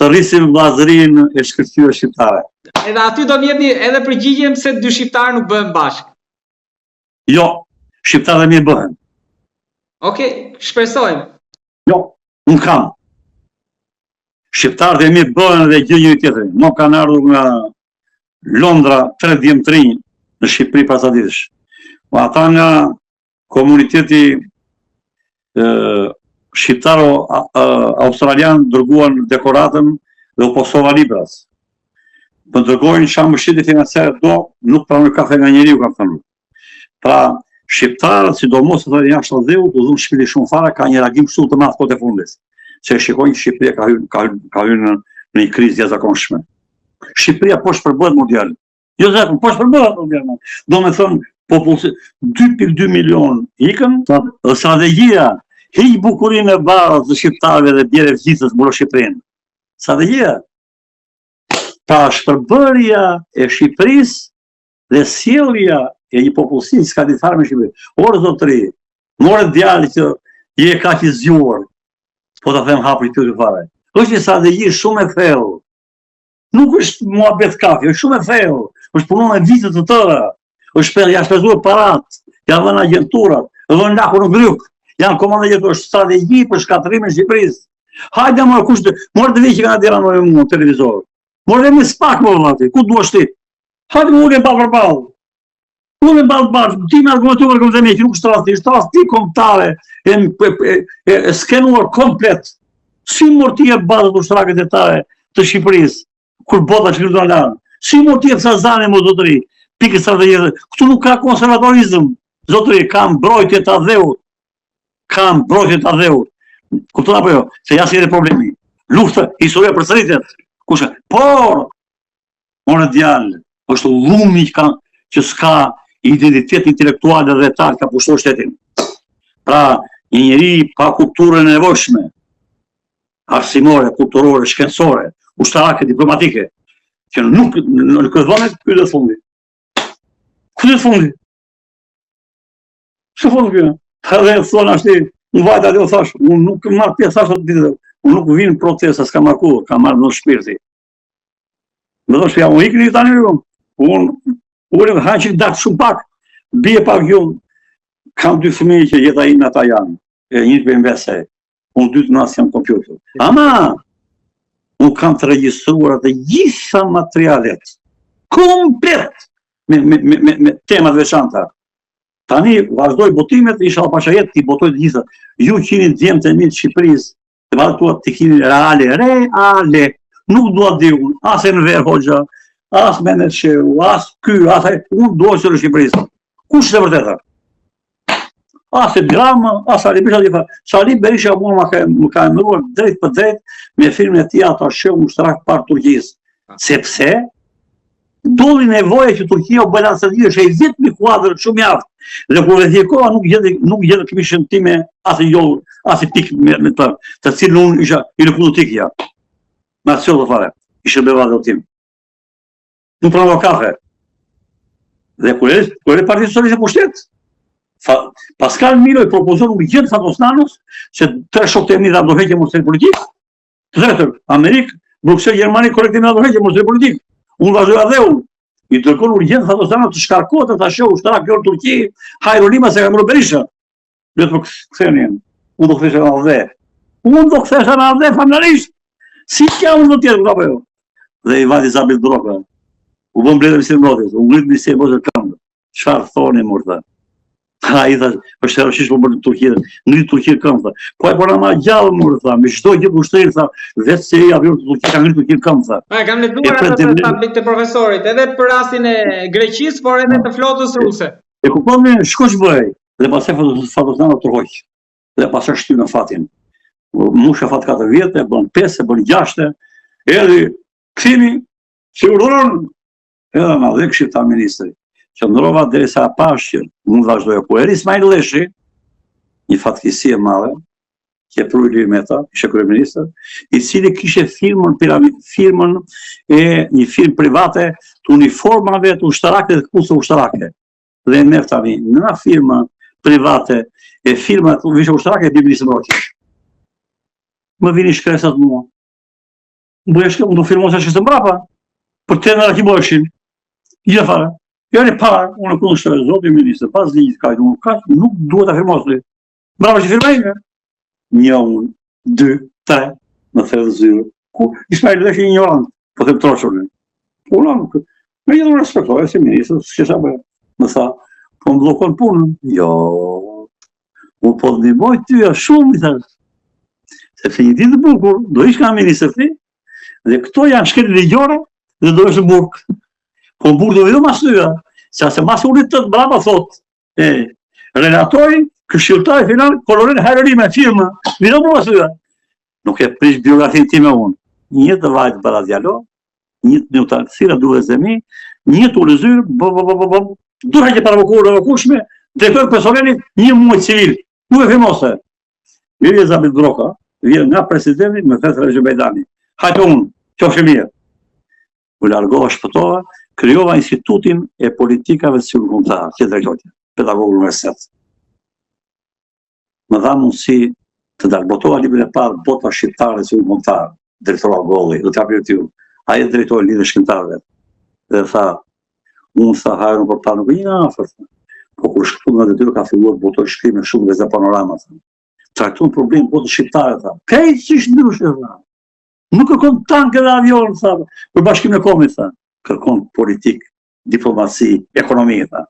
të rrisim vllazërinë e shkëlqyer shqiptare. Edhe aty do vjeni edhe përgjigjem se dy shqiptarë nuk bëhen bashkë. Jo, shqiptarët mirë bëhen. Okej, shpresojmë. Jo, unë kam. Shqiptarët e mirë bëhen dhe gjë njëri tjetrin. Mo kanë ardhur nga Londra 3 dhjetëri në Shqipëri pas ditësh. Ata nga komuniteti shqiptaro-australian dërguan dekoratën dhe u postova libras. Për dërgojnë shambështit e financiare do, nuk pranoj kafe nga njeriu, kam thënë. Pra, shqiptarët, sidomos të jashtë dheut, u dhunë shpili shumë fare, ka një reagim shumë të madh kote fundit. Se shikojnë Shqipëria ka hyrë në një krizë jashtëzakonshme. Shqipëria po shpërbëhet mondial. Jo vetëm po shpërbëhet mondial. Do me thënë, 2.2 milion ikën, dhe strategjia hiq bukurinë e barës të shqiptarëve dhe bjerë vgjithës mbro Shqipërinë. Strategjia. Pra shpërbërja e Shqipërisë dhe sjellja e një popullsi s'ka ditë fare me Shqipërinë. Orë zotëri, more djalë që je kaq i zgjuar, po ta them hapur ty fare. Është një strategji shumë e thellë. Nuk është muhabet kafe, është shumë e thellë. Është punuar me vite të tëra. Është ja shpenzuar parat, ja vënë agenturat, vënë lakur në gryk. Janë komandë jetë është strategji për shkatërimin e Shqipërisë. Hajde më kush morë të vijë që kanë dhënë në mua televizor. Morë më spak më vllati, ku duash ti? Hajde më ulën pa përballë. Ulën ballë, ti më argumentuar që nuk është rasti kombëtare e skenuar komplet. Si mortia bazë ushtarake detare të Shqipërisë, kur bota shkruan lan. Si mortia Sazani më zotëri, pikë strategjie. Këtu nuk ka konservatorizëm. Zotëri, ka mbrojtje të adheut. Ka mbrojtje të adheut. Kupton apo jo? Se jashtë edhe problemi. Lufta, historia përsëritet. Kusha, por morë djalë, është dhumi që s'ka identitet intelektual dhe retar ka pushtuar shtetin. Pra, një njeri pa kulturën e nevojshme, arsimore, kulturore, shkencore, ushtarake, diplomatike, që nuk në këtë vënë këtë fundi. Këtë fundi. Që fundi këtë? Dhe thonë ashti, unë vajta dhe o thash, unë nuk marrë pjesë ashtë të ditë, unë nuk vinë protesta, s'ka marku, ka marrë në shpirti. Më dhe shpja, unë ikë një tani një, unë hajnë që dakë shumë pak, bje pak ju, kam 2 fëmijë që jeta ime ata janë, e një të bëjmë vese, unë 2 të nasë jam kompjuter. Ama, unë kam të regjistruar të gjitha materialet, komplet, me temat veçanta. Tani, vazhdoj botimet, isha pasha jetë, ti botoj të gjitha. Ju qini djemë të mitë Shqipërisë, të vazhduat të kini reale, nuk duat di unë, as e në verë hoxha, as me në qeu, as ky, as e, unë duat që në Shqipërisë. Kush të vërteta? As e drama, as Sali Berisha, Sali Berisha më ka emëruar drejt për drejt me filmin e tij ata shëu ushtrak par Turqisë. Sepse doli nevoja që Turqia u balancëri, është ai vetmi kuadër shumë i aftë. Dhe kur vetë koha nuk gjetë këmishën time as e jo, as e pikë me të cilën unë isha i politika. Me atë çdo fare, ishte bevadë tim. Nuk pranova kafe. Dhe kur e Partia Socialiste pushtet, Pascal Miloj propozon një gjë Fatosnanos se 3 shokët e mi dha do heqje mostre politik. Tretër, Amerikë, Bruxelles, Gjermani korrektimin do heqje mostre politik. Unë vazhdoj adheun. I dërkon urgjent Fatosnanos të shkarkohet ta shoh ushtrak në Turqi, Hajrolima se ka mbrojtur Berisha. Le të ktheni. Unë do kthesha në adhe. Unë do kthesha në adhe familjarisht. Si ka unë do tjetër apo jo? Dhe i vati Zabel Droga. U bën mbledhje si mbledhjes, u ngrit nisë bozë këmbë. Çfarë thoni morta? Ai tha, është rroshish po bën Turqi, ngrit Turqi këmbë. Po ai pora më gjallë morta, me çdo gjë ushtrin tha, vetë se ai avion Turqi ka ngrit Turqi këmbë tha. Kam lexuar atë tablik të profesorit, edhe për rastin e Greqisë, por edhe të flotës ruse. E kupton me shkoç bëj, dhe pastaj Fatosnano turq. Dhe pastaj shty në fatin. Musha fat 4 vjetë, bën 5, bën 6, erdhi kthimi që urdhëron edhe na dhe këshilla ta ministri. Që ndrova derisa pash që mund vazhdoj ku eri Ismail Leshi, një fatkeqësi e madhe, që e pruri me ta, ishte kryeminist, i cili kishte firmën e një firmë private të uniformave të ushtarake dhe të kusë ushtarake. Dhe e merr tani në firma private e firma të ushtarake e Biblisë Mbrojtjes. Më vini shkresat mua. Unë do filmoj se shështë mbrapa, për të në rakiboshin, gjithë fare. Janë parë, unë kundështoj zoti ministër, pas ligjit ka nuk duhet ta firmosni. Bravo që firmojnë. 1, 2, 3, në thellë zyrë. Ku Ismail dhe që ignorant, po të troshur. Unë me gjithë unë respektoj, si ministër, s'kisha bëjë. Më tha, po më blokon punën. Jo, unë po të ndihmoj tyja shumë, i thash. Sepse një ditë bukur, do ish ka ministër ti, dhe këto janë shkelë ligjore, dhe do është burg. Po burg do vedo mas tyja, se ase mas unit të brava thot, relatori, këshilltari final, kolorin herërime, firma, vedo mu mas tyja. Nuk e prish biografin time unë. Një të vajtë bëra djalo, një të një të sira duhe zemi, një të ulezyrë, duha që paravokurë dhe kushme, drejtori personelit, një muaj civil, nuk e firmose. Vjen Zabit Groka, vjen nga presidenti me Fetra Gjëbejdani. Hajtë unë, qofshë mirë. U largova, shpëtova, kryova institutin e politikave sigurimtare, që drejtori, pedagogë universitet. Më dha mundësi të darbotova librin e parë, bota shqiptare sigurimtare, drejtora Golli, do t'ja për t'ju, a e drejtori lidhë shkrimtarëve. Dhe tha, unë tha hajrën për ta nuk e një afer, po kur shkëtu nga detyrë ka filluar botoj shkrime shumë dhe panorama, traktuar problem botë shqiptare, tha, kejtë që ishtë ndryshe, tha. Nuk kërkon tanke dhe avion, tha, për bashkim e komit, tha, kërkon politik, diplomaci, ekonomi, tha.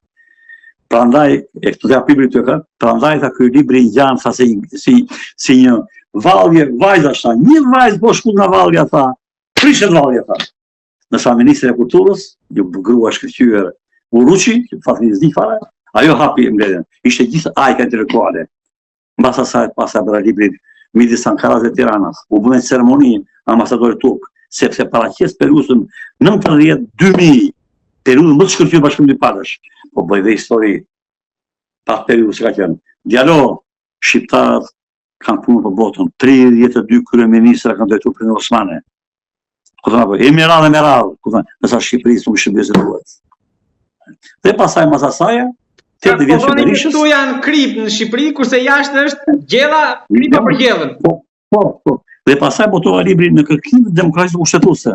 Prandaj, e këtu të apibri të ka, prandaj, tha, këj libri janë, tha, si një valje, vajza, tha, një vajzë po shku nga valja, tha, prishet valja, tha. Nësa Ministri e Kulturës, një grua shkëqyër Uruqi, që fatë një zdi fare, ajo hapi mbledhen, ishte gjithë ajka intelektuale. Mbas asaj, pas e bëra librin, midis Ankaras dhe Tiranas, u bënë ceremoni ambasadorit turk, sepse paraqes periudhën 1990-2000, periudhën më të shkëlqyer Bashkimit të Palësh, po bëj dhe histori pas periudhës që ka qenë. Dialog, shqiptarët kanë punë për botën, 32 kryeministra kanë drejtuar për Osmane. Emiral, nësa Shqipërisë nuk shqipërisë duhet. Dhe pasaj mas asaja, të të vjetë që Berishës... Këtu janë krip në Shqipëri, kurse jashtë është gjella, kripa për gjellën. Po. Dhe pasaj botova libri në kërkim demokracisë kushtetuese.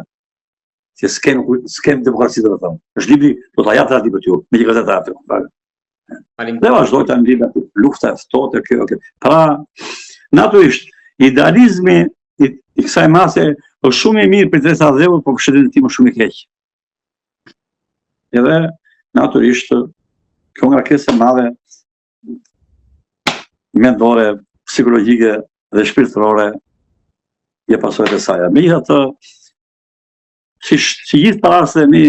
Që s'kem demokracisë dhe thëmë. është libri, do të ajate ati për t'ju, me që gazetarë të. Dhe vazhdoj të në libri, lufta e ftohtë, kjo. Pra, naturisht, idealizmi i kësaj mase është shumë i mirë për Teresa Adheu, por për shëndetin tim është shumë i keq. Edhe, naturisht, kjo ngarkesë e madhe mendore, psikologjike dhe shpirtërore je pasojat e saj. Megjithatë, si gjithë paraste mi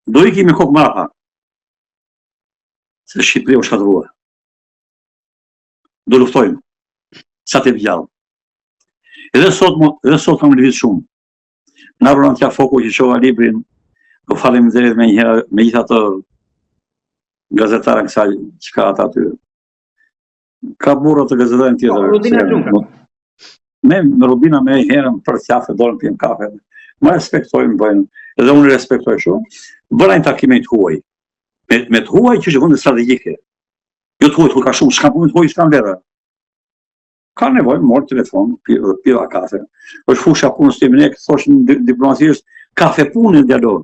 do ikim me kokë mrapa, se Shqipëria u shkatërua. Do luftojmë, sa të vjallë. Edhe sot kam lëvizur shumë. Në rrën tja foku që qova librin, do faleminderit me gjithë atë gazetarën kësaj që ka ata aty. Ka burra të gazetarën tjetër. Rudina Gjunka. Me Rudina me herën për qafë, dorën pjem kafe. Ma respektojnë, bëjnë, edhe unë respektoj shumë. Bërajnë takime të huaj. Me të huaj që vëndë strategjike. Jo të huaj, ka shumë, s'kam punë të huaj, s'kam vera. Ka nevojë, morë telefon, pira kafe. është fusha punës të mine, këtë thosh në diplomacisht, kafe pune në dialog.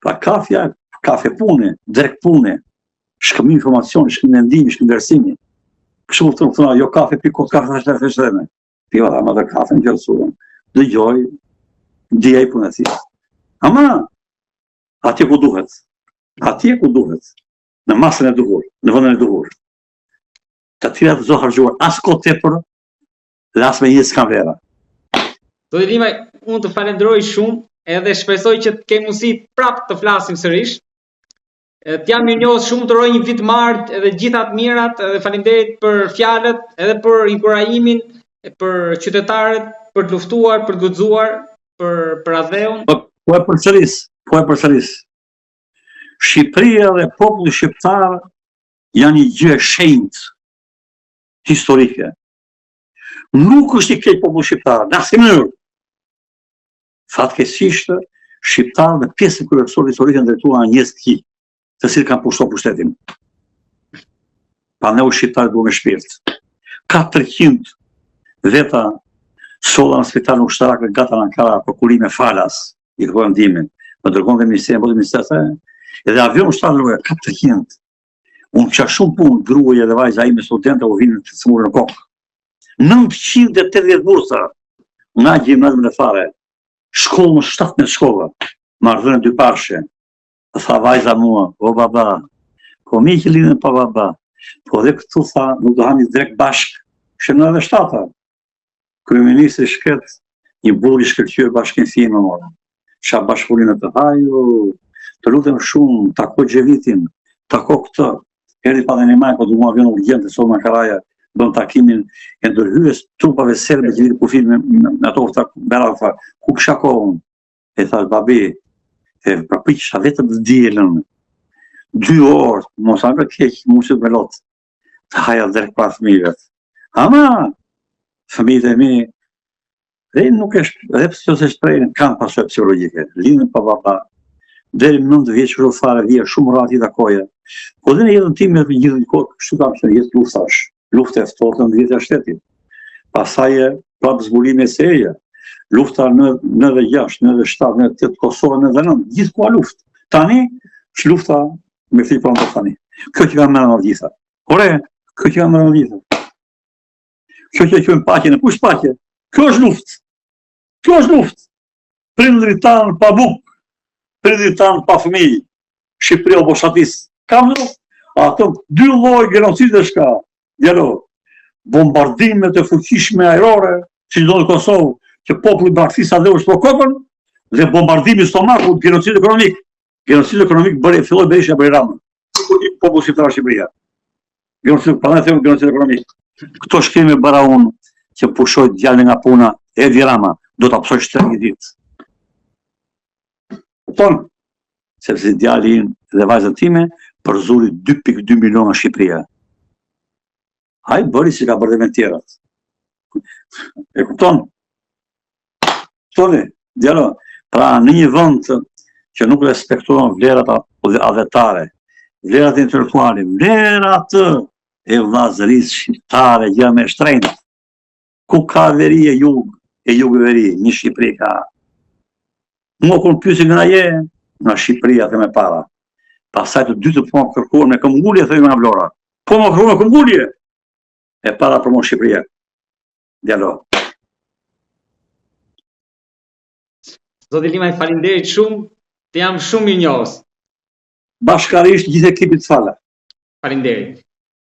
Pra kafja, kafe pune, drek pune, shkëmi informacion, shkëmi mendimi, shkëmi versimi. Kështu të thona, jo kafe, pikot kafe, të shtëreme. Pira da, ma dhe kafe në gjërësurën. Dhe gjoj, dhja i punësia. Ama, atje ku duhet. Atje ku duhet. Në masën e duhur, në vëndën e duhur. Të tira të zohë hargjuar, as ko tepër, dhe as me një s'kam vera. Zoti Limaj, unë të falenderoj shumë, edhe shpresoj që të kemë mundësi prapë të flasim sërish. T'jam mirënjohës shumë, të uroj një vit martë edhe gjithat mirat, edhe faleminderit për fjalët, edhe për inkurajimin, për qytetarët, për të luftuar, për të guxuar, për Adheun. Po e përsëris. Shqipëria dhe populli shqiptar janë një gjë e shenjtë historike. Nuk është i keq populli shqiptar, në asnjë mënyrë. Fatkeqësisht, shqiptarët dhe pjesën kryesore historike ndërtuar nga njerëz të këqij, të cilët kanë pushtuar pushtetin. Pa ne shqiptarët duhet me shpirt. 400 veta solla në spitalin ushtarak në Gata Ankara, prokurime falas, i kërkojnë ndihmën. Më dërgon dhe ministerin, edhe avion ushtarak 400. Unë kisha shumë punë, gruaja dhe vajza ime studente u vinë të smurën në kokë. 980 bursa nga gjimnazin e fare, shkollë në 17 shkolla, marrëdhënie dy parshe. Tha vajza mua, o baba, po mi që lidhen pa baba, po dhe këtu tha, nuk do hani drejt bashk, shënë edhe shtata. Kryeministri shket, një burg i shkëlqyer bashkën finë më mora. Qa bashkëpunime të haju, të lutem shumë, tako Gjevitin, tako këtë, erdhi pa dhe një majko, du mua avion urgjente, sot në Karaja, do në takimin e ndërhyjes trupave serbe që vitë kufin me ato këta berat, tha, ku kësha kohën? E tha, babi, e praprisha vetëm të dielën, 2 orë, mos anë keq, musit me lotë, të haja drejt pa fëmijëve. Ama, fëmijët e mi, dhe nuk është, edhe pëse se shprejnë, kanë pasojë psikologjike, lindën pa baba, deri 9 vjeç kërë fare vje, shumë rati të koje. Po dhe në jetën time, gjithë një kohë, kështu kam që në jetë luftash, luftë e ftohtë në vjetë e shtetit. Pasaj e prapë zbulime e seja, lufta në dhe 6, në dhe 7, në 8, Kosovë, në dhe 9, gjithë kua luftë. Tani, është lufta me këti pronë të tani. Kjo që kam mërë në gjitha. Ore, kjo që kam mërë në gjitha. Kjo që e qëmë pake, në kush pake? Kjo është luftë. Kjo është luftë. Prindrit tanë pa bukë, prindrit tanë pa fëmijë, Shqipëria o boshatis. Kam në ato 2 lloj genocide shka. Gjero, bombardimet e fuqishme ajrore, që do në Kosovë, që populli baraktisa dhe është kokën, dhe bombardimi stomaku, genocid ekonomik. Genocid ekonomik bërë filloi Berisha bëri Ramën. Populli shqiptar Shqipëria. Genocid ekonomik. Këto shkrimi bëra unë që pushoj djalin nga puna Edi Rama, do të apsoj 7 ditë. Kupton? Sepse djalin dhe vajzën time përzuri 2.2 milion nga Shqipëria. Hajë bëri si ka bërë dhe me tjerat. E kupton? Kuptoni, djalo, pra në një vend që nuk respektuan vlerat adhetare, vlerat intelektuale, vlerat e vllazërisë shqiptare, gjë me shtrenjtë. Ku ka veri e jugë veri, një Shqipëri ka. Mua kur pyesin nga je, nga Shqipëria dhe me para. Pasaj të dytë po më kërkuar me këmbgulje, thëjmë nga Vlora. Po më kërkuar me këmbgulje. E para për më Shqipëria. Djalo. Zoti Limaj, faleminderit shumë, të jam shumë mirënjohës. Bashkarisht gjithë ekipit fala. Faleminderit.